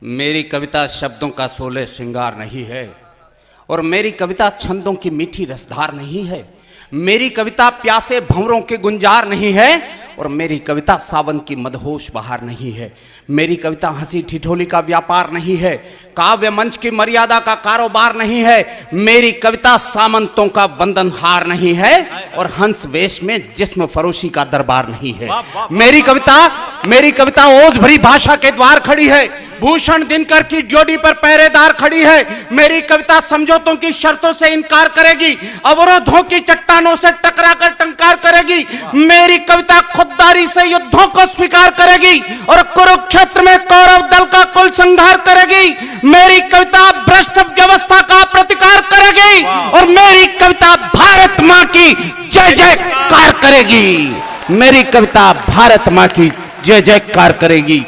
मेरी कविता शब्दों का सोले श्रृंगार नहीं है और मेरी कविता छंदों की मीठी रसधार नहीं है। मेरी कविता प्यासे भंवरों के गुंजार नहीं है और मेरी कविता सावन की मदहोश बहार नहीं है। मेरी कविता हंसी ठिठोली का व्यापार नहीं है, काव्य मंच की मर्यादा का कारोबार नहीं है। मेरी कविता सामंतों का वंदनहार नहीं है और हंस वेश में जिस्म फरोशी का दरबार नहीं है। मेरी कविता ओज भरी भाषा के द्वार खड़ी है, भूषण दिनकर की ड्योढ़ी पर पहरेदार खड़ी है। मेरी कविता समझौतों की शर्तों से इनकार करेगी, अवरोधों की चट्टानों से टकराकर टंकार करेगी। मेरी कविता खुददारी से युद्धों को स्वीकार करेगी और कुरुक्षेत्र में कौरव दल का कुल संहार करेगी। मेरी कविता भ्रष्ट व्यवस्था का प्रतिकार करेगी और मेरी कविता भारत मां की जय जयकार करेगी। मेरी कविता भारत मां की जय जयकार करेगी।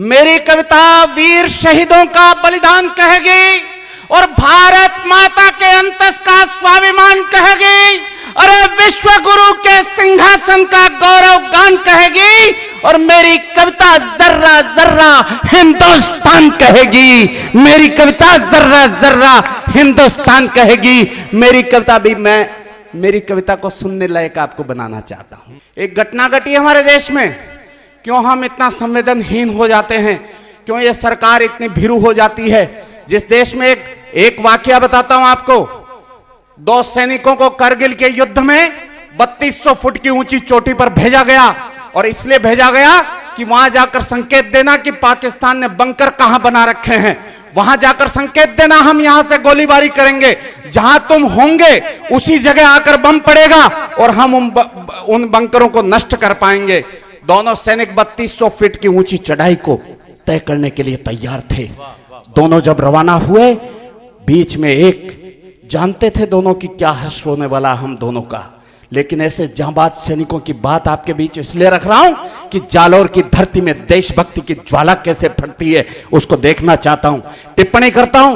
मेरी कविता वीर शहीदों का बलिदान कहेगी और भारत माता के अंतस का स्वाभिमान कहेगी। अरे विश्व गुरु के सिंहासन का गौरव गान कहेगी और मेरी कविता जर्रा जर्रा हिंदुस्तान कहेगी। मेरी कविता जर्रा जर्रा हिंदुस्तान कहेगी। मेरी कविता को सुनने लायक आपको बनाना चाहता हूं। एक घटना घटी हमारे देश में। क्यों हम इतना संवेदनहीन हो जाते हैं, क्यों ये सरकार इतनी भीरू हो जाती है। जिस देश में एक वाकया बताता हूं आपको। 2 सैनिकों को करगिल के युद्ध में 3200 फुट की ऊंची चोटी पर भेजा गया और इसलिए भेजा गया कि वहां जाकर संकेत देना कि पाकिस्तान ने बंकर कहां बना रखे हैं। वहां जाकर संकेत देना हम यहां से गोलीबारी करेंगे, जहां तुम होंगे उसी जगह आकर बम पड़ेगा और हम उन बंकरों को नष्ट कर पाएंगे। दोनों सैनिक 3200 फीट की ऊंची चढ़ाई को तय करने के लिए तैयार थे। दोनों जब रवाना हुए, बीच में एक जानते थे दोनों की क्या हश्र होने वाला हम दोनों का। लेकिन ऐसे जांबाज सैनिकों की बात आपके बीच इसलिए रख रहा हूं कि जालौर की धरती में देशभक्ति की ज्वाला कैसे फटती है उसको देखना चाहता हूं। टिप्पणी करता हूं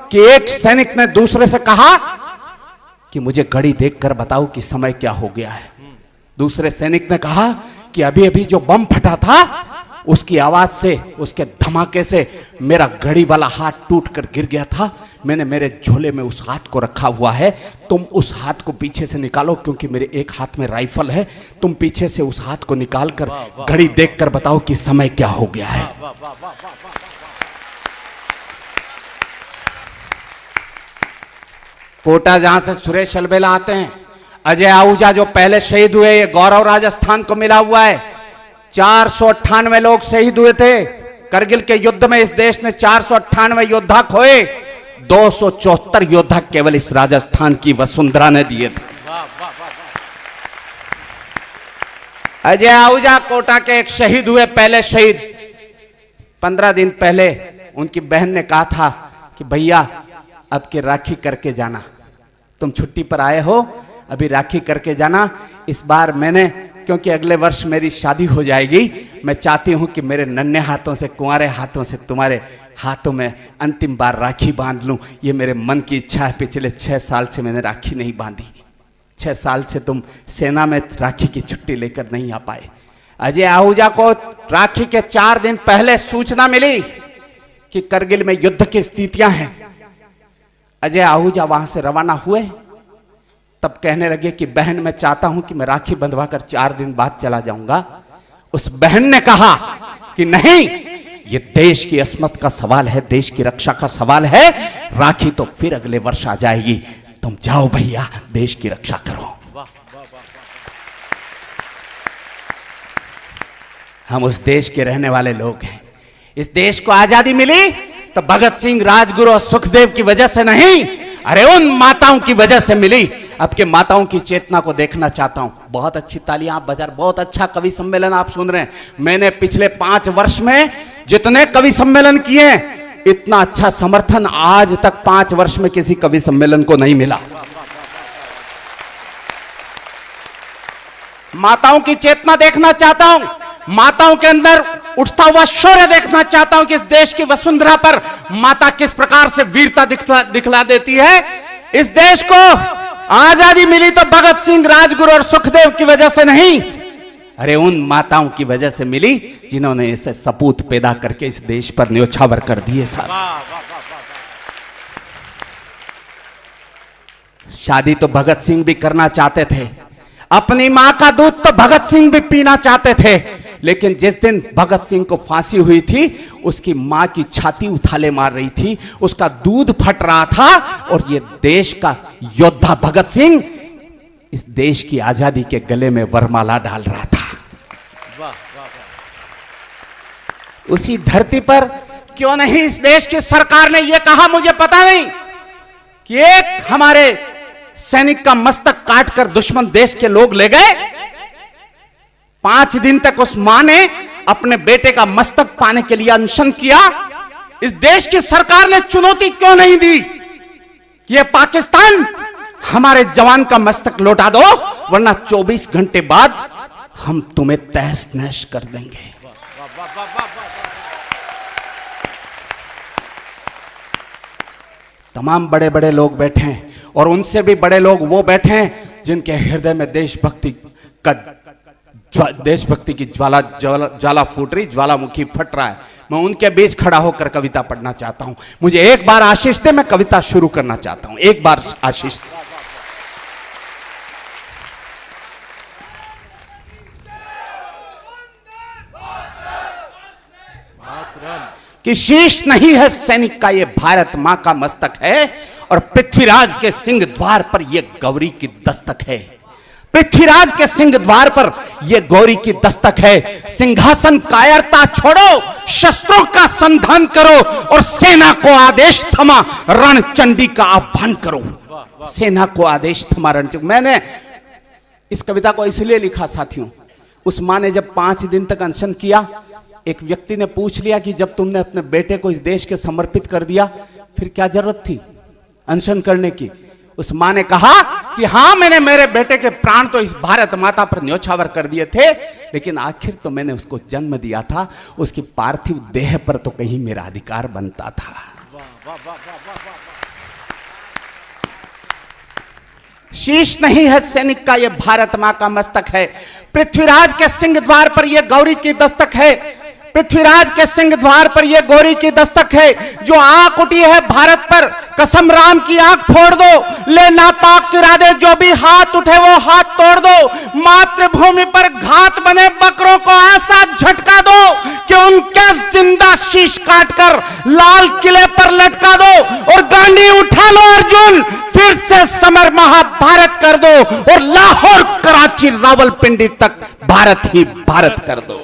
कि एक सैनिक ने दूसरे से कहा कि मुझे घड़ी देखकर बताओ कि समय क्या हो गया है। दूसरे सैनिक ने कहा कि अभी अभी जो बम फटा था उसकी आवाज से, उसके धमाके से मेरा घड़ी वाला हाथ टूट कर गिर गया था। मैंने मेरे झोले में उस हाथ को रखा हुआ है। तुम उस हाथ को पीछे से निकालो, क्योंकि मेरे एक हाथ में राइफल है। तुम पीछे से उस हाथ को निकाल कर घड़ी देखकर बताओ कि समय क्या हो गया है। कोटा जहां से सुरेश अलबेला आते हैं, अजय आहूजा जो पहले शहीद हुए, ये गौरव राजस्थान को मिला हुआ है। 498 लोग शहीद हुए थे करगिल के युद्ध में। इस देश ने 498 योद्धा खोए, 274 योद्धा केवल इस राजस्थान की वसुंधरा ने दिए थे। अजय आहूजा कोटा के एक शहीद हुए, पहले शहीद। 15 दिन पहले उनकी बहन ने कहा था कि भैया अब के राखी करके जाना, तुम छुट्टी पर आए हो, अभी राखी करके जाना। इस बार मैंने, क्योंकि अगले वर्ष मेरी शादी हो जाएगी, मैं चाहती हूं कि मेरे नन्हे हाथों से, कुंवारे हाथों से तुम्हारे हाथों में अंतिम बार राखी बांध लूं। ये मेरे मन की इच्छा है। पिछले 6 साल से मैंने राखी नहीं बांधी। 6 साल से तुम सेना में राखी की छुट्टी लेकर नहीं आ पाए। अजय आहूजा को राखी के 4 दिन पहले सूचना मिली कि करगिल में युद्ध की स्थितियां हैं। अजय आहूजा वहां से रवाना हुए, तब कहने लगे कि बहन मैं चाहता हूं कि मैं राखी बंधवा कर 4 दिन बाद चला जाऊंगा। उस बहन ने कहा कि नहीं, ये देश की अस्मत का सवाल है, देश की रक्षा का सवाल है। राखी तो फिर अगले वर्ष आ जाएगी, तुम जाओ भैया, देश की रक्षा करो। हम उस देश के रहने वाले लोग हैं। इस देश को आजादी मिली तो भगत सिंह, राजगुरु और सुखदेव की वजह से नहीं, अरे उन माताओं की वजह से मिली। अब के माताओं की चेतना को देखना चाहता हूं। बहुत अच्छी तालियां आप बजा, बहुत अच्छा कवि सम्मेलन आप सुन रहे हैं। मैंने पिछले 5 वर्ष में जितने कवि सम्मेलन किए, इतना अच्छा समर्थन आज तक 5 वर्ष में किसी कवि सम्मेलन को नहीं मिला। माताओं की चेतना देखना चाहता हूं, माताओं के अंदर उठता हुआ शौर्य देखना चाहता हूं कि इस देश की वसुंधरा पर माता किस प्रकार से वीरता दिखला देती है। इस देश को आजादी मिली तो भगत सिंह, राजगुरु और सुखदेव की वजह से नहीं, अरे उन माताओं की वजह से मिली जिन्होंने ऐसे सपूत पैदा करके इस देश पर न्योछावर कर दिए साहब। शादी तो भगत सिंह भी करना चाहते थे, अपनी मां का दूध तो भगत सिंह भी पीना चाहते थे, लेकिन जिस दिन भगत सिंह को फांसी हुई थी उसकी मां की छाती उथाले मार रही थी, उसका दूध फट रहा था और ये देश का योद्धा भगत सिंह इस देश की आजादी के गले में वरमाला डाल रहा था। उसी धरती पर क्यों नहीं इस देश की सरकार ने यह कहा, मुझे पता नहीं, कि एक हमारे सैनिक का मस्तक काटकर दुश्मन देश के लोग ले गए। 5 दिन तक उस मां ने अपने बेटे का मस्तक पाने के लिए अनशन किया। इस देश की सरकार ने चुनौती क्यों नहीं दी कि ये पाकिस्तान हमारे जवान का मस्तक लौटा दो, वरना 24 घंटे बाद हम तुम्हें तहस नहस कर देंगे। तमाम बड़े बड़े लोग बैठे हैं और उनसे भी बड़े लोग वो बैठे हैं जिनके हृदय में देशभक्ति की ज्वाला फूट रही, ज्वालामुखी फट रहा है। मैं उनके बीच खड़ा होकर कविता पढ़ना चाहता हूं। मुझे एक बार आशीष दे, मैं कविता शुरू करना चाहता हूं। एक बार आशीष कि शीश नहीं है सैनिक का ये भारत मां का मस्तक है, और पृथ्वीराज के सिंह द्वार पर ये गौरी की दस्तक है। पृथ्वीराज के सिंह द्वार पर ये गौरी की दस्तक है। सिंहासन कायरता छोड़ो, शस्त्रों का संधान करो और सेना को आदेश थमा रणचंडी का आह्वान करो। सेना को आदेश थमा रणचंडी। मैंने इस कविता को इसलिए लिखा साथियों, उस मां ने जब 5 दिन तक अनशन किया, एक व्यक्ति ने पूछ लिया कि जब तुमने अपने बेटे को इस देश के समर्पित कर दिया, फिर क्या जरूरत थी अनशन करने की? उस मां ने कहा कि हां, मैंने मेरे बेटे के प्राण तो इस भारत माता पर न्योछावर कर दिए थे, लेकिन आखिर तो मैंने उसको जन्म दिया था, उसकी पार्थिव देह पर तो कहीं मेरा अधिकार बनता था। शीश नहीं है सैनिक का ये भारत मां का मस्तक है। पृथ्वीराज के सिंह द्वार पर ये गौरी की दस्तक है। पृथ्वीराज के सिंह द्वार पर ये गौरी की दस्तक है। जो आंख उठी है भारत पर, कसम राम की आंख फोड़ दो, ले नापाक गिरा दे, जो भी हाथ उठे वो हाथ तोड़ दो। मातृभूमि पर घात बने बकरों को ऐसा झटका दो कि उनके जिंदा शीश काटकर लाल किले पर लटका दो, और गांडी उठा लो अर्जुन, फिर से समर महाभारत कर दो, और लाहौर कराची रावलपिंडी तक भारत ही भारत कर दो।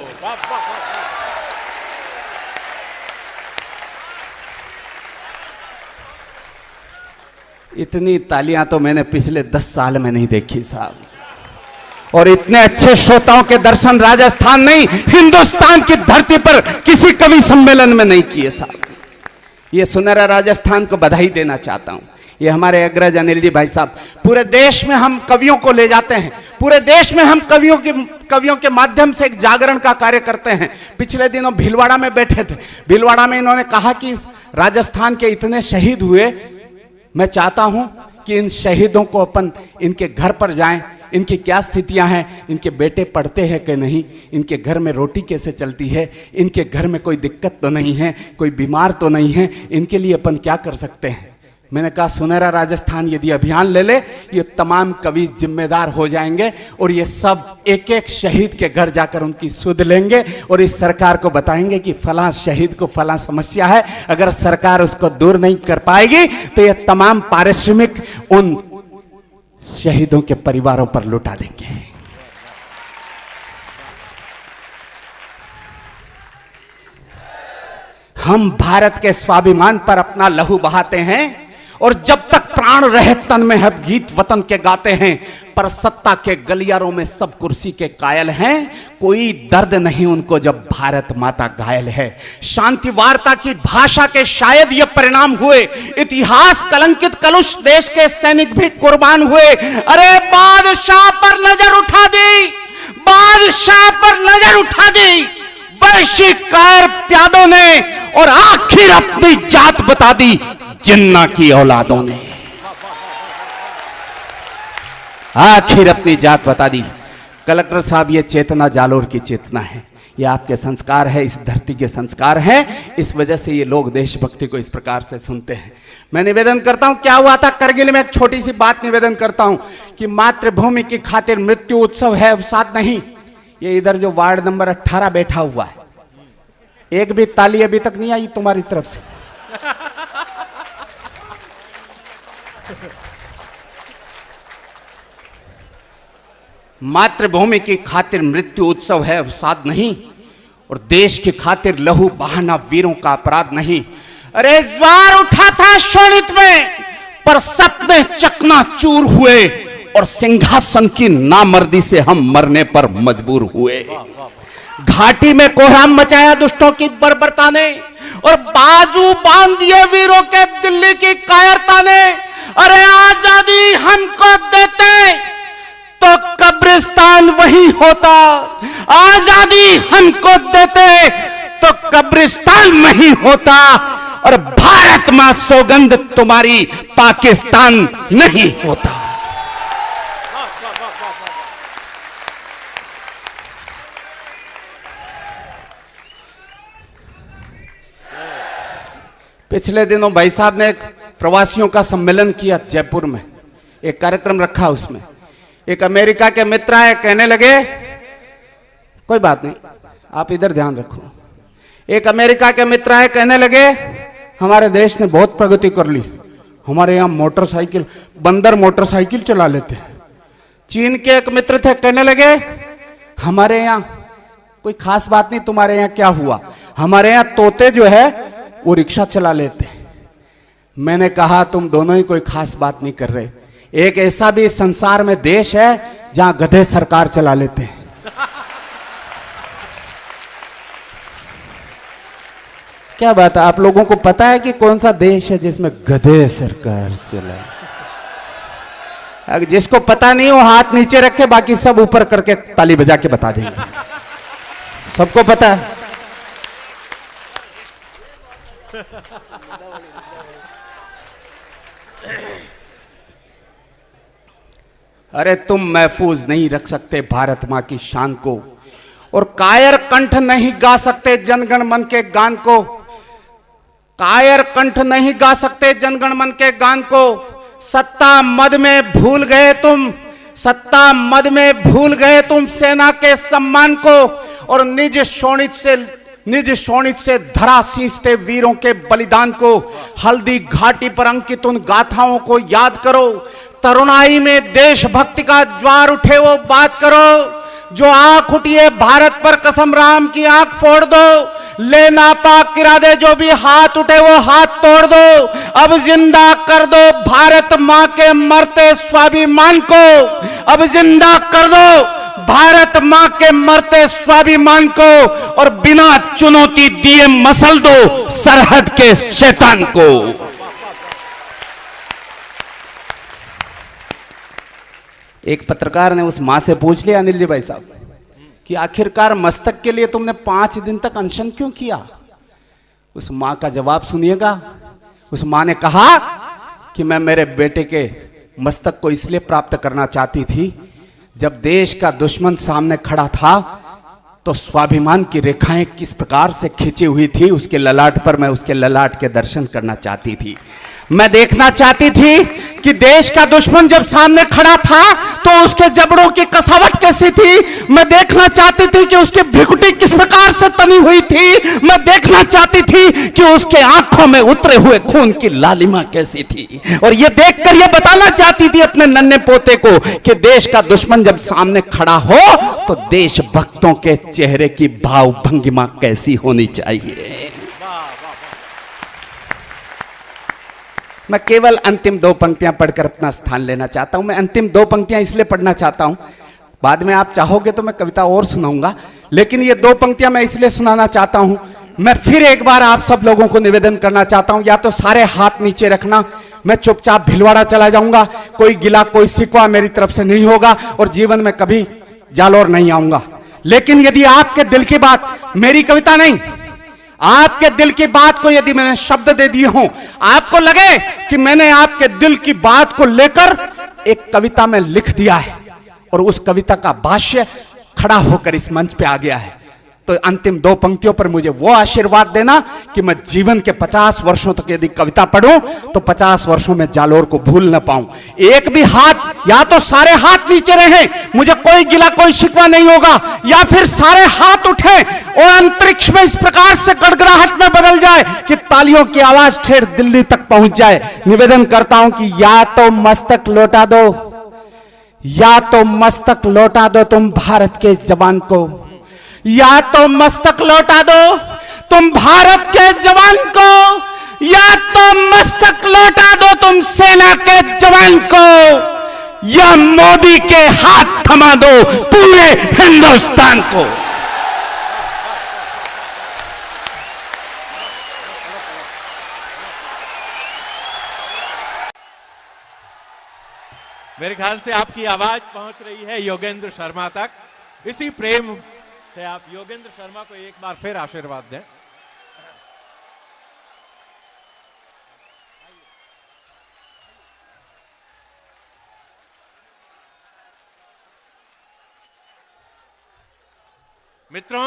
इतनी तालियां तो मैंने पिछले 10 साल में नहीं देखी साहब, और इतने अच्छे श्रोताओं के दर्शन राजस्थान नहीं, हिंदुस्तान की धरती पर किसी कवि सम्मेलन में नहीं किए साहब। ये सुनहरा राजस्थान को बधाई देना चाहता हूं। ये हमारे अग्रज अनिल जी भाई साहब, पूरे देश में हम कवियों को ले जाते हैं, पूरे देश में हम कवियों के माध्यम से एक जागरण का कार्य करते हैं। पिछले दिनों भीलवाड़ा में बैठे थे, भीलवाड़ा में इन्होंने कहा कि राजस्थान के इतने शहीद हुए, मैं चाहता हूं कि इन शहीदों को अपन इनके घर पर जाएं, इनकी क्या स्थितियां हैं, इनके बेटे पढ़ते हैं कि नहीं, इनके घर में रोटी कैसे चलती है, इनके घर में कोई दिक्कत तो नहीं है, कोई बीमार तो नहीं है, इनके लिए अपन क्या कर सकते हैं। मैंने कहा सुनहरा राजस्थान यदि अभियान ले ले, ये तमाम कवि जिम्मेदार हो जाएंगे, और ये सब एक एक शहीद के घर जाकर उनकी सुध लेंगे, और इस सरकार को बताएंगे कि फलां शहीद को फलां समस्या है, अगर सरकार उसको दूर नहीं कर पाएगी तो ये तमाम पारिश्रमिक उन शहीदों के परिवारों पर लुटा देंगे। हम भारत के स्वाभिमान पर अपना लहू बहाते हैं, और जब तक प्राण रहे तन में हम गीत वतन के गाते हैं, पर सत्ता के गलियारों में सब कुर्सी के कायल हैं, कोई दर्द नहीं उनको जब भारत माता घायल है। शांति वार्ता की भाषा के शायद ये परिणाम हुए, इतिहास कलंकित कलुष देश के सैनिक भी कुर्बान हुए। अरे बादशाह पर नजर उठा दी, बादशाह पर नजर उठा दी वैश्विक कायर प्यादों ने, और आखिर अपनी जात बता दी जिन्ना की औलादों ने। आखिर अपनी जात बता दी। कलेक्टर साहब, ये चेतना जालोर की चेतना है, ये आपके संस्कार है, इस धरती के संस्कार हैं, इस वजह से ये लोग देशभक्ति को इस प्रकार से सुनते हैं। मैं निवेदन करता हूं, क्या हुआ था करगिल में, एक छोटी सी बात निवेदन करता हूं कि मातृभूमि की खातिर मृत्यु उत्सव है, अवसाद नहीं। ये इधर जो वार्ड नंबर 18 बैठा हुआ है, एक भी ताली अभी तक नहीं आई तुम्हारी तरफ से। मातृभूमि की खातिर मृत्यु उत्सव है, अवसाद नहीं, और देश की खातिर लहू बहाना वीरों का अपराध नहीं। अरे ज्वार उठा था शोणित में, पर सपने चकनाचूर हुए, और सिंहासन की नामर्दी से हम मरने पर मजबूर हुए। घाटी में कोहराम मचाया दुष्टों की बर्बरता ने, और बाजू बांध दिए वीरों के दिल्ली की कायरता ने। अरे आजादी हमको देते तो कब्रिस्तान वही होता, आजादी हमको देते तो कब्रिस्तान वही होता, और भारत मां सौगंध तुम्हारी पाकिस्तान नहीं होता। पिछले दिनों भाई साहब ने एक प्रवासियों का सम्मेलन किया जयपुर में, एक कार्यक्रम रखा, उसमें एक अमेरिका के मित्र आए, कहने लगे, कोई बात नहीं आप इधर ध्यान रखो, एक अमेरिका के मित्र आए, कहने लगे हमारे देश ने बहुत प्रगति कर ली, हमारे यहाँ मोटरसाइकिल, बंदर मोटरसाइकिल चला लेते हैं। चीन के एक मित्र थे, कहने लगे हमारे यहाँ कोई खास बात नहीं, तुम्हारे यहाँ क्या हुआ, हमारे यहाँ तोते जो है वो रिक्शा चला लेते हैं। मैंने कहा तुम दोनों ही कोई खास बात नहीं कर रहे, एक ऐसा भी संसार में देश है जहां गधे सरकार चला लेते हैं। क्या बात है, आप लोगों को पता है कि कौन सा देश है जिसमें गधे सरकार चला? अगर जिसको पता नहीं हो हाथ नीचे रखे, बाकी सब ऊपर करके ताली बजा के बता देंगे। सबको पता है। अरे तुम महफूज नहीं रख सकते भारत मां की शान को, और कायर कंठ नहीं गा सकते जनगण मन के गान को, कायर कंठ नहीं गा सकते जनगण मन के गान को। सत्ता मद में भूल गए तुम, सत्ता मद में भूल गए तुम सेना के सम्मान को, और निज शोणित से धरा सींचते वीरों के बलिदान को। हल्दी घाटी पर अंकित उन गाथाओं को याद करो, तरुणाई में देशभक्ति का ज्वार उठे वो बात करो। जो आंख उठी है भारत पर कसम राम की आंख फोड़ दो, ले नापाक इरादे जो भी हाथ उठे वो हाथ तोड़ दो। अब जिंदा कर दो भारत मां के मरते स्वाभिमान को, अब जिंदा कर दो भारत मां के मरते स्वाभिमान को, और बिना चुनौती दिए मसल दो सरहद के शैतान को। एक पत्रकार ने उस मां से पूछ लिया, अनिल जी भाई साहब, कि आखिरकार मस्तक के लिए तुमने 5 दिन तक अनशन क्यों किया? उस मां का जवाब सुनिएगा। उस मां ने कहा कि मैं मेरे बेटे के मस्तक को इसलिए प्राप्त करना चाहती थी, जब देश का दुश्मन सामने खड़ा था तो स्वाभिमान की रेखाएं किस प्रकार से खींची हुई थी उसके ललाट पर, मैं उसके ललाट के दर्शन करना चाहती थी। मैं देखना चाहती थी कि देश का दुश्मन जब सामने खड़ा था तो उसके जबड़ों की कसावट कैसी थी। मैं देखना चाहती थी कि उसकी भ्रिकुटी किस प्रकार से तनी हुई थी। मैं देखना चाहती थी कि उसके आंखों में उतरे हुए खून की लालिमा कैसी थी। और ये देखकर ये बताना चाहती थी अपने नन्हे पोते को कि देश का दुश्मन जब सामने खड़ा हो तो देशभक्तों के चेहरे की भाव भंगिमा कैसी होनी चाहिए। मैं केवल अंतिम 2 पंक्तियां पढ़कर अपना स्थान लेना चाहता हूं। मैं अंतिम 2 पंक्तियां इसलिए पढ़ना चाहता हूं, बाद में आप चाहोगे तो मैं कविता और सुनाऊंगा, लेकिन ये 2 पंक्तियां मैं इसलिए सुनाना चाहता हूं। मैं फिर एक बार आप सब लोगों को निवेदन करना चाहता हूं, या तो सारे हाथ नीचे रखना, मैं चुपचाप भिलवाड़ा चला जाऊंगा, कोई गिला कोई शिकवा मेरी तरफ से नहीं होगा, और जीवन में कभी जालौर नहीं आऊंगा। लेकिन यदि आपके दिल की बात, मेरी कविता नहीं, आपके दिल की बात को यदि मैंने शब्द दे दिए हों, आपको लगे कि मैंने आपके दिल की बात को लेकर एक कविता में लिख दिया है, और उस कविता का भाष्य खड़ा होकर इस मंच पे आ गया है। तो अंतिम 2 पंक्तियों पर मुझे वो आशीर्वाद देना कि मैं जीवन के 50 वर्षों तक यदि कविता पढ़ूं तो 50 वर्षों में जालोर को भूल न पाऊं। एक भी हाथ, या तो सारे हाथ नीचे रहे, मुझे कोई गिला कोई शिकवा नहीं होगा, या फिर सारे हाथ उठे और अंतरिक्ष में इस प्रकार से गड़गड़ाहट में बदल जाए कि तालियों की आवाज ठेर दिल्ली तक पहुंच जाए। निवेदन करता हूं कि या तो मस्तक लौटा दो, या तो मस्तक लौटा दो तुम भारत के जवान को, या तो मस्तक लौटा दो तुम भारत के जवान को, या तो मस्तक लौटा दो तुम सेना के जवान को, या मोदी के हाथ थमा दो पूरे हिंदुस्तान को। मेरे ख्याल से आपकी आवाज पहुंच रही है योगेंद्र शर्मा तक। इसी प्रेम से आप योगेंद्र शर्मा को एक बार फिर आशीर्वाद दें। मित्रों,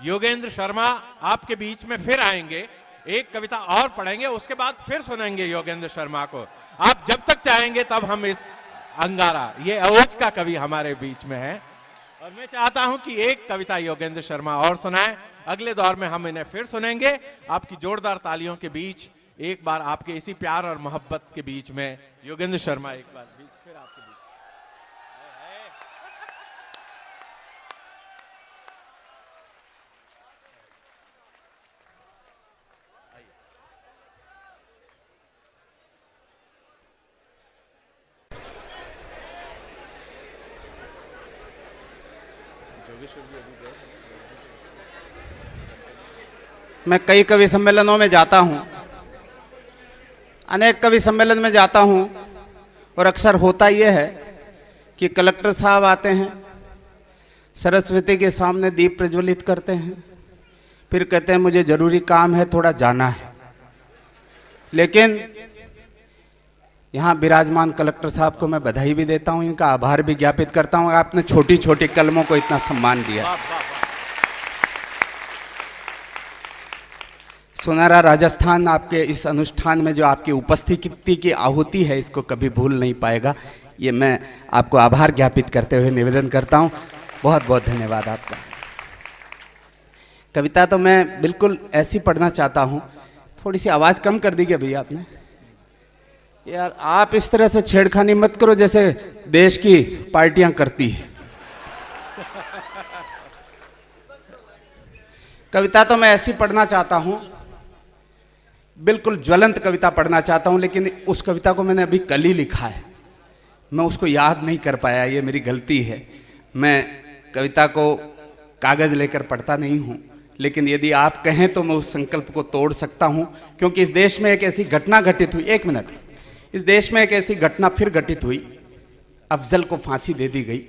योगेंद्र शर्मा आपके बीच में फिर आएंगे, एक कविता और पढ़ेंगे, उसके बाद फिर सुनेंगे योगेंद्र शर्मा को। आप जब तक चाहेंगे तब हम इस अंगारा, ये अवोज का कवि हमारे बीच में है और मैं चाहता हूं कि एक कविता योगेंद्र शर्मा और सुनाएं। अगले दौर में हम इन्हें फिर सुनेंगे। आपकी जोरदार तालियों के बीच एक बार आपके इसी प्यार और मोहब्बत के बीच में योगेंद्र शर्मा एक बार फिर आपके बीच। मैं कई कवि सम्मेलनों में जाता हूं, अनेक कवि सम्मेलन में जाता हूं, और अक्सर होता यह है कि कलेक्टर साहब आते हैं, सरस्वती के सामने दीप प्रज्वलित करते हैं, फिर कहते हैं मुझे जरूरी काम है, थोड़ा जाना है। लेकिन यहां विराजमान कलेक्टर साहब को मैं बधाई भी देता हूं, इनका आभार भी ज्ञापित करता हूं। आपने छोटी छोटी कलमों को इतना सम्मान दिया। सुनहरा राजस्थान आपके इस अनुष्ठान में जो आपकी उपस्थिति की आहुति है, इसको कभी भूल नहीं पाएगा। ये मैं आपको आभार ज्ञापित करते हुए निवेदन करता हूं। बहुत बहुत धन्यवाद आपका। कविता तो मैं बिल्कुल ऐसी पढ़ना चाहता हूं। थोड़ी सी आवाज़ कम कर दी क्या भैया आपने? यार आप इस तरह से छेड़खानी मत करो जैसे देश की पार्टियां करती है। कविता तो मैं ऐसी पढ़ना चाहता हूं, बिल्कुल ज्वलंत कविता पढ़ना चाहता हूं, लेकिन उस कविता को मैंने अभी कल ही लिखा है, मैं उसको याद नहीं कर पाया, ये मेरी गलती है। मैं कविता को कागज लेकर पढ़ता नहीं हूं, लेकिन यदि आप कहें तो मैं उस संकल्प को तोड़ सकता हूं, क्योंकि इस देश में एक ऐसी घटना घटित हुई। एक मिनट, इस देश में एक ऐसी घटना फिर घटित हुई। अफजल को फांसी दे दी गई,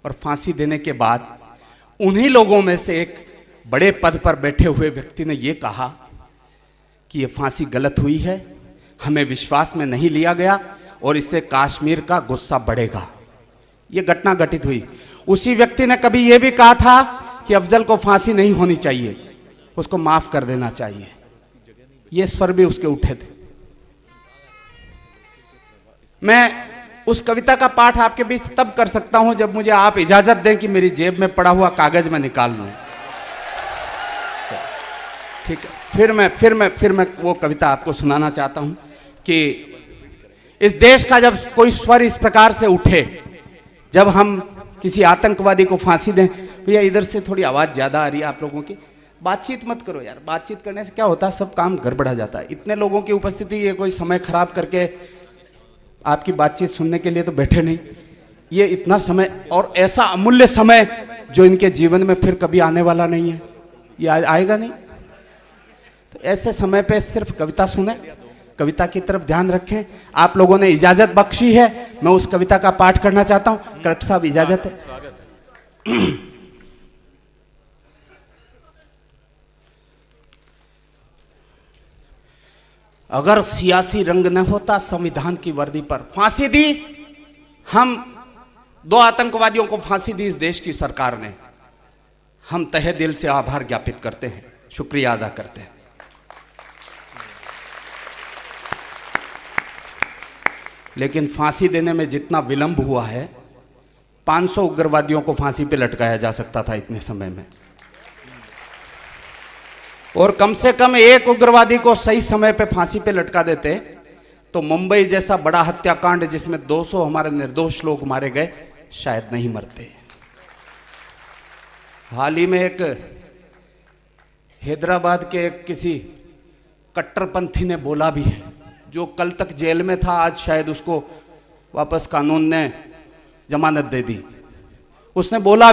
और फांसी देने के बाद उन्हीं लोगों में से एक बड़े पद पर बैठे हुए व्यक्ति ने यह कहा कि यह फांसी गलत हुई है, हमें विश्वास में नहीं लिया गया और इससे कश्मीर का गुस्सा बढ़ेगा। यह घटना घटित हुई। उसी व्यक्ति ने कभी यह भी कहा था कि अफजल को फांसी नहीं होनी चाहिए, उसको माफ कर देना चाहिए। ये स्वर भी उसके उठे थे। मैं उस कविता का पाठ आपके बीच तब कर सकता हूं जब मुझे आप इजाजत दें कि मेरी जेब में पड़ा हुआ कागज में निकाल लूं। ठीक है, फिर मैं वो कविता आपको सुनाना चाहता हूं कि इस देश का जब कोई स्वर इस प्रकार से उठे, जब हम किसी आतंकवादी को फांसी दें। भैया इधर से थोड़ी आवाज़ ज़्यादा आ रही है आप लोगों की, बातचीत मत करो यार। बातचीत करने से क्या होता है, सब काम गड़बड़ा जाता है। इतने लोगों की उपस्थिति, ये कोई समय खराब करके आपकी बातचीत सुनने के लिए तो बैठे नहीं। ये इतना समय और ऐसा अमूल्य समय जो इनके जीवन में फिर कभी आने वाला नहीं है, ये आएगा नहीं। तो ऐसे समय पे सिर्फ कविता सुने, कविता की तरफ ध्यान रखें। आप लोगों ने इजाजत बख्शी है, मैं उस कविता का पाठ करना चाहता हूं। कलेक्टर साहब इजाजत है। अगर सियासी रंग न होता संविधान की वर्दी पर फांसी दी, हम 2 आतंकवादियों को फांसी दी इस देश की सरकार ने। हम तहे दिल से आभार ज्ञापित करते हैं, शुक्रिया अदा करते हैं। लेकिन फांसी देने में जितना विलंब हुआ है, 500 उग्रवादियों को फांसी पे लटकाया जा सकता था इतने समय में, और कम से कम एक उग्रवादी को सही समय पे फांसी पे लटका देते तो मुंबई जैसा बड़ा हत्याकांड जिसमें 200 हमारे निर्दोष लोग मारे गए शायद नहीं मरते। हाल ही में एक हैदराबाद के किसी कट्टरपंथी ने बोला भी है, जो कल तक जेल में था, आज शायद उसको वापस कानून ने जमानत दे दी। उसने बोला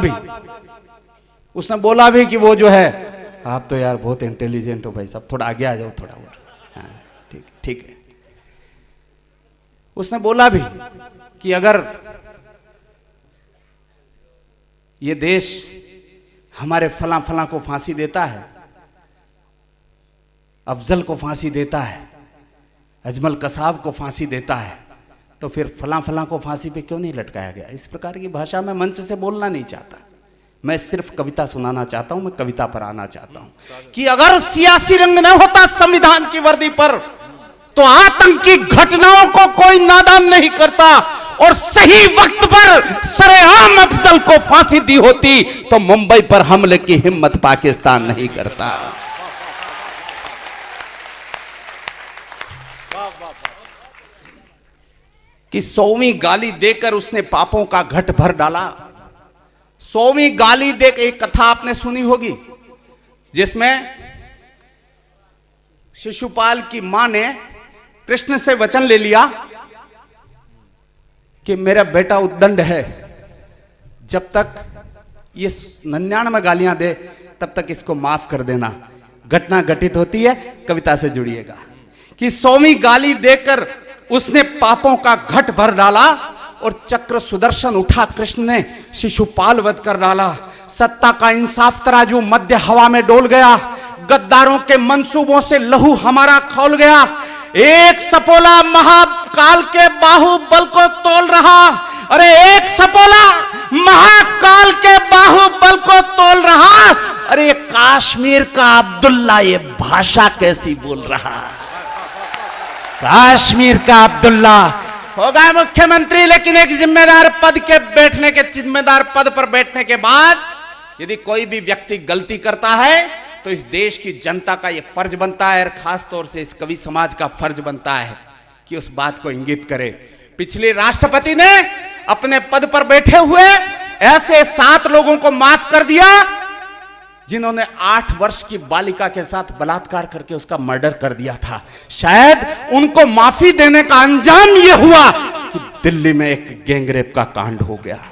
भी कि वो जो है, आप तो यार बहुत इंटेलिजेंट हो भाई साहब, थोड़ा आगे आ जाओ, थोड़ा और। हाँ, ठीक है। उसने बोला भी कि अगर ये देश हमारे फलां फलां को फांसी देता है, अफजल को फांसी देता है, अजमल कसाब को फांसी देता है, तो फिर फलां फलां को फांसी पे क्यों नहीं लटकाया गया? इस प्रकार की भाषा में मंच से बोलना नहीं चाहता, मैं सिर्फ कविता सुनाना चाहता हूं, मैं कविता पर आना चाहता हूं कि अगर सियासी रंग न होता संविधान की वर्दी पर तो आतंकी घटनाओं को कोई नादान नहीं करता, और सही वक्त पर सरेआम अफजल को फांसी दी होती तो मुंबई पर हमले की हिम्मत पाकिस्तान नहीं करता। कि 100वीं गाली देकर उसने पापों का घट भर डाला। 100वीं गाली देकर, एक कथा आपने सुनी होगी जिसमें शिशुपाल की मां ने कृष्ण से वचन ले लिया कि मेरा बेटा उद्दंड है, जब तक ये 99 गालियां दे तब तक इसको माफ कर देना। घटना घटित होती है, कविता से जुड़िएगा। कि 100वीं गाली देकर उसने पापों का घट भर डाला और चक्र सुदर्शन उठा, कृष्ण ने शिशुपाल वध कर डाला। सत्ता का इंसाफ तराजू मध्य हवा में डोल गया, गद्दारों के मंसूबों से लहू हमारा खौल गया। एक सपोला महाकाल के बाहुबल को तोल रहा, अरे एक सपोला महाकाल के बाहुबल को तोल रहा, अरे कश्मीर का अब्दुल्ला ये भाषा कैसी बोल रहा। कश्मीर का अब्दुल्ला होगा मुख्यमंत्री, लेकिन एक जिम्मेदार पद पर बैठने के बाद यदि कोई भी व्यक्ति गलती करता है तो इस देश की जनता का यह फर्ज बनता है, और खास तौर से इस कवि समाज का फर्ज बनता है कि उस बात को इंगित करे। पिछले राष्ट्रपति ने अपने पद पर बैठे हुए ऐसे 7 लोगों को माफ कर दिया जिन्होंने 8 वर्ष की बालिका के साथ बलात्कार करके उसका मर्डर कर दिया था। शायद उनको माफी देने का अंजाम यह हुआ कि दिल्ली में एक गैंगरेप का कांड हो गया।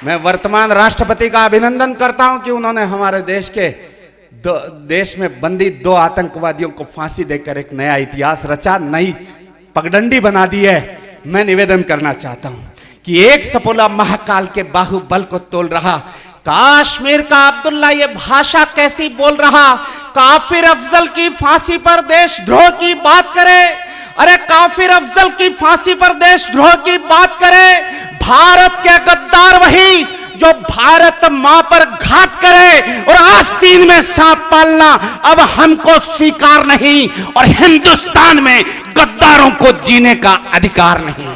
मैं वर्तमान राष्ट्रपति का अभिनंदन करता हूं कि उन्होंने हमारे देश में बंदी 2 आतंकवादियों को फांसी देकर एक नया इतिहास रचा, नई पगडंडी बना दी है। मैं निवेदन करना चाहता हूं कि एक सपोला महाकाल के बाहुबल को तोल रहा, कश्मीर का अब्दुल्ला ये भाषा कैसी बोल रहा। काफिर अफजल की फांसी पर देशद्रोह की बात करे, अरे काफिर अफजल की फांसी पर देशद्रोह की बात करे। भारत के गद्दार वही जो भारत मां पर घात करे और आस्तीन में सांप पालना अब हमको स्वीकार नहीं, और हिंदुस्तान में गद्दारों को जीने का अधिकार नहीं।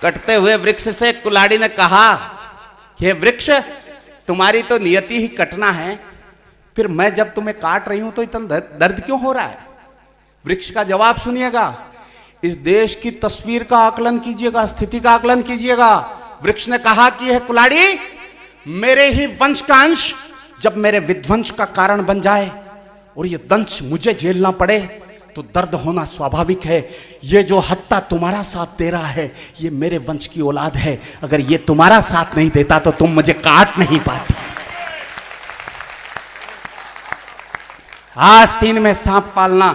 कटते हुए वृक्ष से कुल्हाड़ी ने कहा, हे वृक्ष तुम्हारी तो नियति ही कटना है, फिर मैं जब तुम्हें काट रही हूं तो इतना दर्द क्यों हो रहा है? वृक्ष का जवाब सुनिएगा, इस देश की तस्वीर का आकलन कीजिएगा, स्थिति का आकलन कीजिएगा। वृक्ष ने कहा कि यह कुल्हाड़ी मेरे ही वंश का अंश जब मेरे विध्वंस का कारण बन जाए और यह दंश मुझे झेलना पड़े तो दर्द होना स्वाभाविक है। ये जो हत्या तुम्हारा साथ दे रहा है ये मेरे वंश की औलाद है, अगर ये तुम्हारा साथ नहीं देता तो तुम मुझे काट नहीं पाती। आस्तीन में सांप पालना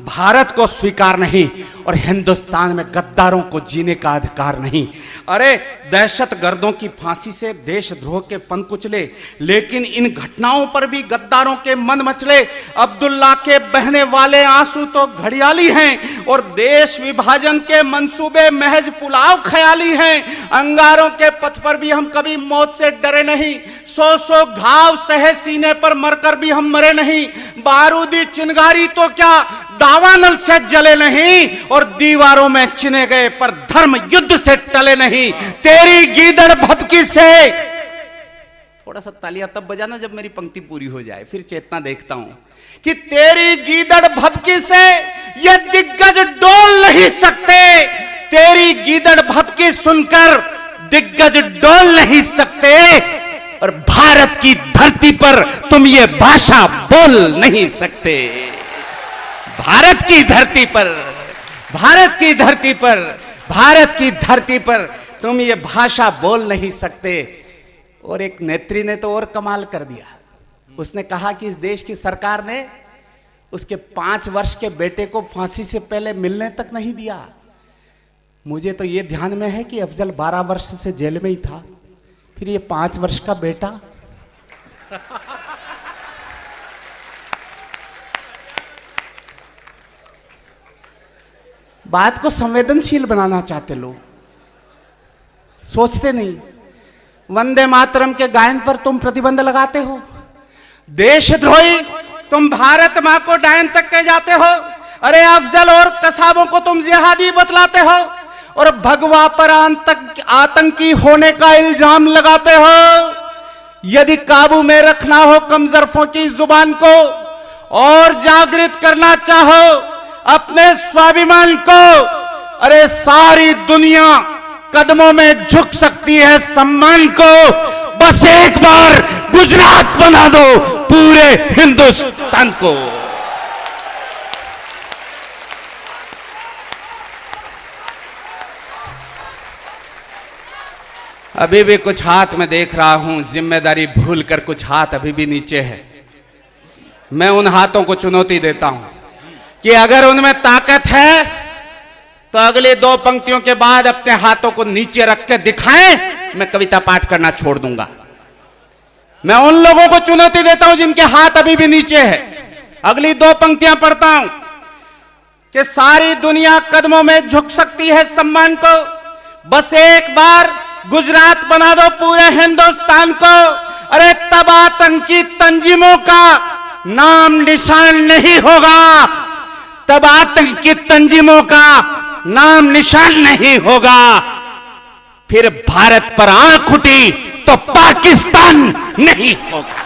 भारत को स्वीकार नहीं और हिंदुस्तान में गद्दारों को जीने का अधिकार नहीं। अरे दहशतगर्दों की फांसी से देशद्रोह के फन कुचले, लेकिन इन घटनाओं पर भी गद्दारों के मन मचले। अब्दुल्ला के बहने वाले आंसू तो घड़ियाली हैं और देश विभाजन के मंसूबे महज पुलाव ख्याली हैं। अंगारों के पथ पर भी हम कभी मौत से डरे नहीं, 100 घाव सहे सीने पर मरकर भी हम मरे नहीं। बारूदी चिंगारी तो क्या दावानल से जले नहीं और दीवारों में चिने गए पर धर्म युद्ध से टले नहीं। तेरी गीदड़ भभकी से, थोड़ा सा तालियां तब बजाना जब मेरी पंक्ति पूरी हो जाए, फिर चेतना देखता हूं कि तेरी गीदड़ भभकी से ये दिग्गज डोल नहीं सकते। तेरी गीदड़ भभकी सुनकर दिग्गज डोल नहीं सकते और भारत की धरती पर तुम ये भाषा बोल नहीं सकते। भारत की धरती पर, भारत की धरती पर, भारत की धरती पर तुम ये भाषा बोल नहीं सकते। और एक नेत्री ने तो और कमाल कर दिया, उसने कहा कि इस देश की सरकार ने उसके 5 वर्ष के बेटे को फांसी से पहले मिलने तक नहीं दिया। मुझे तो ये ध्यान में है कि अफजल 12 वर्ष से जेल में ही था, फिर ये 5 वर्ष का बेटा। बात को संवेदनशील बनाना चाहते लोग, सोचते नहीं। वंदे मातरम के गायन पर तुम प्रतिबंध लगाते हो, देशद्रोही तुम भारत मां को डायन तक कह जाते हो। अरे अफजल और कसाबों को तुम जिहादी बतलाते हो और भगवा पर आतंकी होने का इल्जाम लगाते हो। यदि काबू में रखना हो कमजरफों की जुबान को और जागृत करना चाहो अपने स्वाभिमान को, अरे सारी दुनिया कदमों में झुक सकती है सम्मान को। बस एक बार गुजरात बना दो पूरे हिंदुस्तान को। अभी भी कुछ हाथ में देख रहा हूं, जिम्मेदारी भूलकर कुछ हाथ अभी भी नीचे है। मैं उन हाथों को चुनौती देता हूं कि अगर उनमें ताकत है तो अगली 2 पंक्तियों के बाद अपने हाथों को नीचे रख के दिखाएं, मैं कविता पाठ करना छोड़ दूंगा। मैं उन लोगों को चुनौती देता हूं जिनके हाथ अभी भी नीचे है। अगली 2 पंक्तियां पढ़ता हूं कि सारी दुनिया कदमों में झुक सकती है सम्मान को। बस एक बार गुजरात बना दो पूरे हिंदुस्तान को। अरे तब आतंकी तंजीमों का नाम निशान नहीं होगा, तब आतंकी तंजीमों का नाम निशान नहीं होगा। फिर भारत पर आंख उठी तो पाकिस्तान नहीं होगा।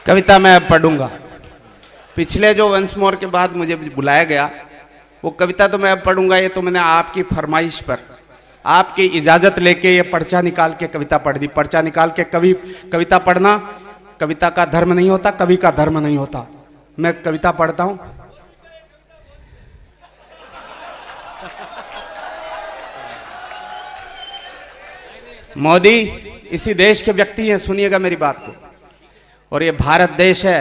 कविता मैं अब पढ़ूंगा। पिछले जो वंस मोर के बाद मुझे बुलाया गया वो कविता तो मैं अब पढ़ूंगा। ये तो मैंने आपकी फरमाइश पर, आपकी इजाजत लेके ये पर्चा निकाल के कविता पढ़ दी। पर्चा निकाल के कवि कविता पढ़ना कविता का धर्म नहीं होता, कवि का धर्म नहीं होता। मैं कविता पढ़ता हूं। मोदी इसी देश के व्यक्ति हैं, सुनिएगा मेरी बात को। और ये भारत देश है,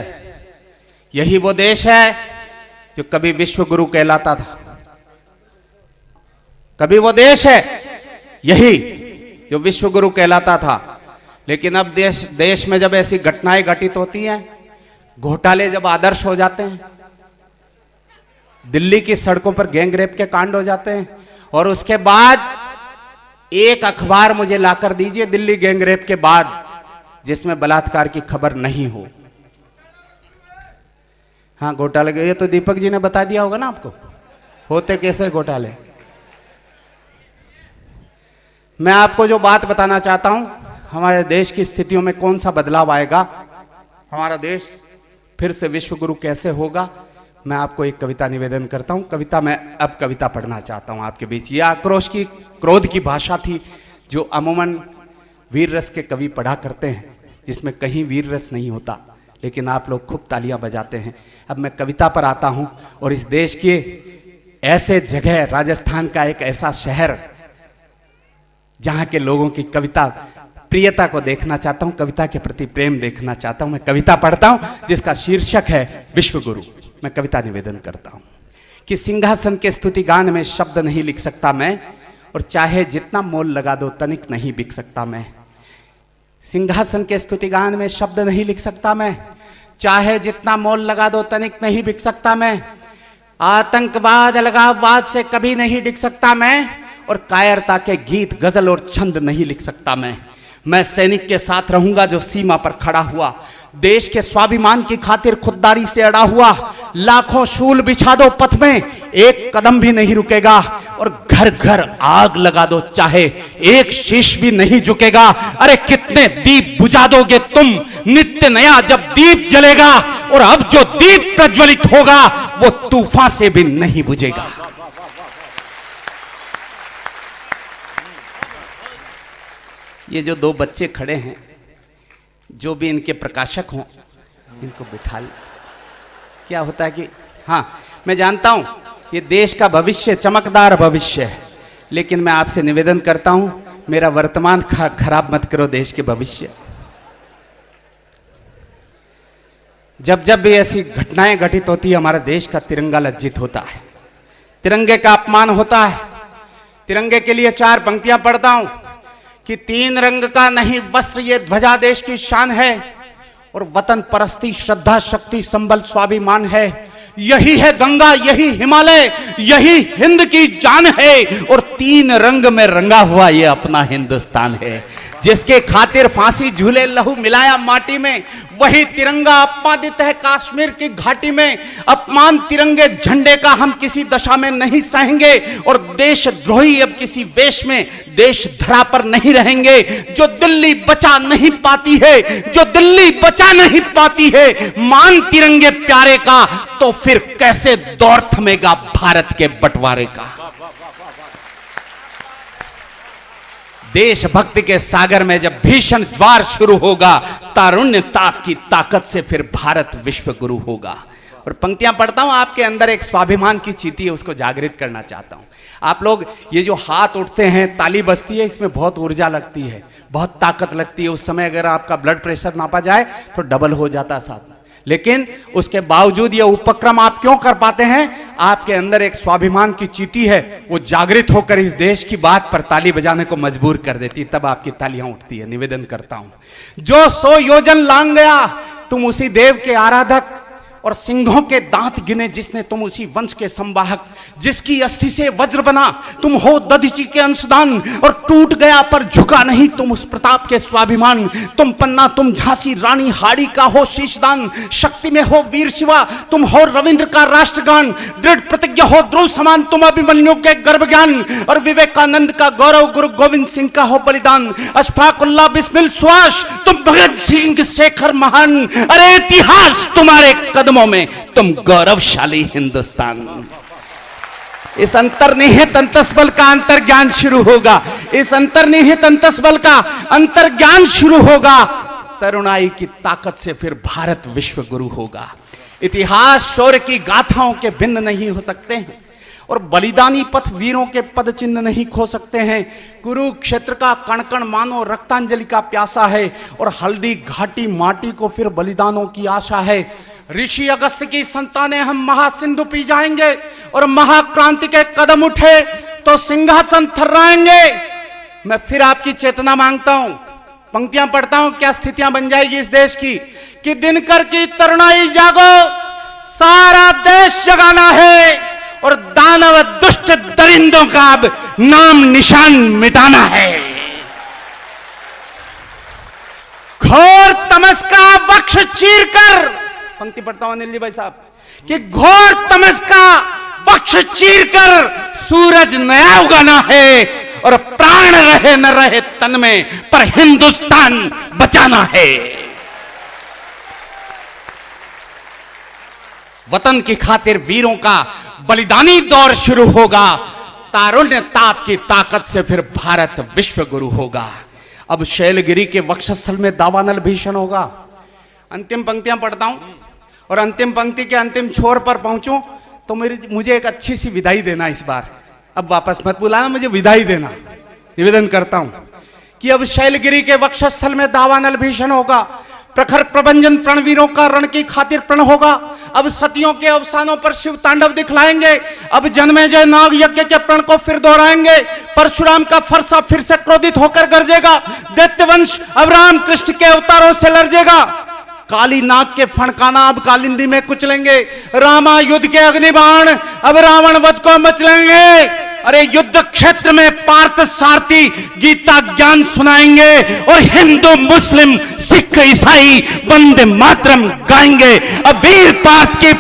यही वो देश है जो कभी विश्व गुरु कहलाता था। कभी वो देश है यही जो विश्व गुरु कहलाता था। लेकिन अब देश में जब ऐसी घटनाएं घटित होती हैं, घोटाले जब आदर्श हो जाते हैं, दिल्ली की सड़कों पर गैंगरेप के कांड हो जाते हैं, और उसके बाद एक अखबार मुझे लाकर दीजिए दिल्ली गैंगरेप के बाद जिसमें बलात्कार की खबर नहीं हो। हाँ, घोटाले, ये तो दीपक जी ने बता दिया होगा ना आपको होते कैसे घोटाले। मैं आपको जो बात बताना चाहता हूं, हमारे देश की स्थितियों में कौन सा बदलाव आएगा, हमारा देश फिर से विश्व गुरु कैसे होगा, मैं आपको एक कविता निवेदन करता हूं। कविता मैं अब कविता पढ़ना चाहता हूं आपके बीच। यह आक्रोश की, क्रोध की भाषा थी जो अमूमन वीर रस के कवि पढ़ा करते हैं, जिसमें कहीं वीर रस नहीं होता, लेकिन आप लोग खूब तालियां बजाते हैं। अब मैं कविता पर आता हूं और इस देश के ऐसे जगह, राजस्थान का एक ऐसा शहर जहां के लोगों की कविता प्रियता को देखना चाहता हूं, कविता के प्रति प्रेम देखना चाहता हूं। मैं कविता पढ़ता हूं जिसका शीर्षक है विश्व गुरु। मैं कविता निवेदन करता हूं कि सिंहासन के स्तुति गान में शब्द नहीं लिख सकता मैं, और चाहे जितना मोल लगा दो तनिक नहीं बिक सकता मैं। सिंहासन के स्तुति गान में शब्द नहीं लिख सकता मैं, चाहे जितना मोल लगा दो तनिक नहीं बिक सकता मैं। आतंकवाद अलगाववाद से कभी नहीं डिग सकता मैं, और कायरता के गीत गजल और छंद नहीं लिख सकता मैं सैनिक के साथ रहूंगा जो सीमा पर खड़ा हुआ, देश के स्वाभिमान की खातिर खुददारी से अड़ा हुआ। लाखों शूल बिछा दो पथ में, एक कदम भी नहीं रुकेगा, और घर घर आग लगा दो चाहे एक शीश भी नहीं झुकेगा। अरे कितने दीप बुझा दोगे तुम, नित्य नया जब दीप जलेगा, और अब जो दीप प्रज्वलित होगा वो तूफान से भी नहीं बुझेगा। ये जो दो बच्चे खड़े हैं, जो भी इनके प्रकाशक हों, इनको बिठा ले। क्या होता है कि हाँ, मैं जानता हूं ये देश का भविष्य चमकदार भविष्य है, लेकिन मैं आपसे निवेदन करता हूं मेरा वर्तमान खराब मत करो देश के भविष्य। जब जब भी ऐसी घटनाएं घटित होती है, हमारे देश का तिरंगा लज्जित होता है, तिरंगे का अपमान होता है। तिरंगे के लिए 4 पंक्तियां पढ़ता हूं कि 3 रंग का नहीं वस्त्र ये ध्वजा देश की शान है, और वतन परस्ती श्रद्धा शक्ति संबल स्वाभिमान है। यही है गंगा, यही हिमालय, यही हिंद की जान है, और 3 रंग में रंगा हुआ ये अपना हिंदुस्तान है। जिसके खातिर फांसी झूले लहू मिलाया माटी में, वही तिरंगा अपमानित है कश्मीर की घाटी में। अपमान तिरंगे झंडे का हम किसी दशा में नहीं सहेंगे, और देशद्रोही अब किसी वेश में देश धरा पर नहीं रहेंगे। जो दिल्ली बचा नहीं पाती है, जो दिल्ली बचा नहीं पाती है मान तिरंगे प्यारे का, तो फिर कैसे दौर थमेगा भारत के बंटवारे का। देशभक्ति के सागर में जब भीषण ज्वार शुरू होगा, तारुण्य ताप की ताकत से फिर भारत विश्व गुरु होगा। और पंक्तियां पढ़ता हूं, आपके अंदर एक स्वाभिमान की चीती है, उसको जागृत करना चाहता हूं। आप लोग ये जो हाथ उठते हैं, ताली बजती है, इसमें बहुत ऊर्जा लगती है, बहुत ताकत लगती है। उस समय अगर आपका ब्लड प्रेशर नापा जाए तो डबल हो जाता साथ में, लेकिन उसके बावजूद ये उपक्रम आप क्यों कर पाते हैं? आपके अंदर एक स्वाभिमान की चीती है, वो जागृत होकर इस देश की बात पर ताली बजाने को मजबूर कर देती, तब आपकी तालियां उठती है। निवेदन करता हूं, जो 100 योजन लांग गया तुम उसी देव के आराधक, और सिंहों के दांत गिने जिसने तुम उसी वंश के संवाहक। जिसकी अस्थि से वज्र बना तुम हो दधीची के अंशदान, और टूट गया पर झुका नहीं तुम उस प्रताप के स्वाभिमान। तुम पन्ना तुम झांसी रानी हाड़ी का हो शीशदान, शक्ति में हो वीर शिवा तुम हो रविंद्र का राष्ट्रगान। दृढ़ प्रतिज्ञा हो ध्रुव समान तुम अभिमन्यु के गर्भ ज्ञान, और विवेकानंद का गौरव गुरु गोविंद सिंह का हो बलिदान। अशफाकुल्लाह बिस्मिल सुभाष तुम भगत सिंह शेखर महान, अरे इतिहास तुम्हारे कदमों में तुम गौरवशाली हिंदुस्तान। इस अंतर्निहित अंतस्बल का अंतर्ज्ञान शुरू होगा, इस अंतर्निहित अंतस्बल का अंतर्ज्ञान शुरू होगा। तरुणाई की ताकत से फिर भारत विश्व गुरु होगा। इतिहास शौर्य की गाथाओं के भिन्न नहीं हो सकते हैं, और बलिदानी पथ वीरों के पद चिन्ह नहीं खो सकते हैं। कुरुक्षेत्र का कण कण मानो रक्तांजलि का प्यासा है, और हल्दी घाटी माटी को फिर बलिदानों की आशा है। ऋषि अगस्त की संतानें हम महासिंधु पी जाएंगे, और महाक्रांति के कदम उठे तो सिंहासन थर्राएंगे। मैं फिर आपकी चेतना मांगता हूं, पंक्तियां पढ़ता हूं, क्या स्थितियां बन जाएगी इस देश की कि दिनकर की तरुणाई जागो, सारा देश जगाना है, और दानव दुष्ट दरिंदों का अब नाम निशान मिटाना है। घोर तमस का वक्ष चीरकर, पंक्ति पढ़ता हूं अनिल जी भाई साहब, कि घोर तमस का वक्ष चीरकर सूरज नया उगाना है, और प्राण रहे न रहे तन में पर हिंदुस्तान बचाना है। वतन की खातिर वीरों का बलिदानी दौर शुरू होगा। तारुण्य ताप की ताकत से फिर भारत विश्व गुरु होगा। अब शैलगिरी के वक्षस्थल में दावानल भीषण होगा, अंतिम पंक्तियां पढ़ता हूं और अंतिम पंक्ति के अंतिम छोर पर पहुंचूं तो मुझे एक अच्छी सी विदाई देना इस बार। अब वापस मत बुलाना, मुझे विदाई देना। निवेदन करता हूं कि अब शैलगिरी के वक्षस्थल में दावानल भीषण होगा, प्रखर प्रभंजन प्रणवीरों का रण की खातिर प्रण होगा। अब सतियों के अवसानों पर शिव तांडव दिखलाएंगे। अब जन्मेजय नाग यज्ञ के प्रण को फिर दोहराएंगे। परशुराम का फरसा फिर से क्रोधित होकर गरजेगा। दैत्यवंश अब राम कृष्ण के अवतारों से लरजेगा। काली नाग के फणकाना अब कालिंदी में कुचलेंगे। रामा युद्ध के अग्निबाण अब रावण वध को मचलेंगे। अरे युद्ध क्षेत्र में पार्थ सारथी गीता ज्ञान सुनाएंगे और हिंदू मुस्लिम सिख ईसाई वंदे मातरम गाएंगे। अब वीर पार्थ की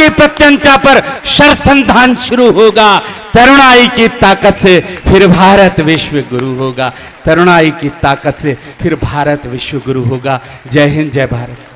प्रत्यंचा पर शरसंधान शुरू होगा। तरुणाई की ताकत से फिर भारत विश्व गुरु होगा। तरुणाई की ताकत से फिर भारत विश्व गुरु होगा। जय हिंद, जय भारत।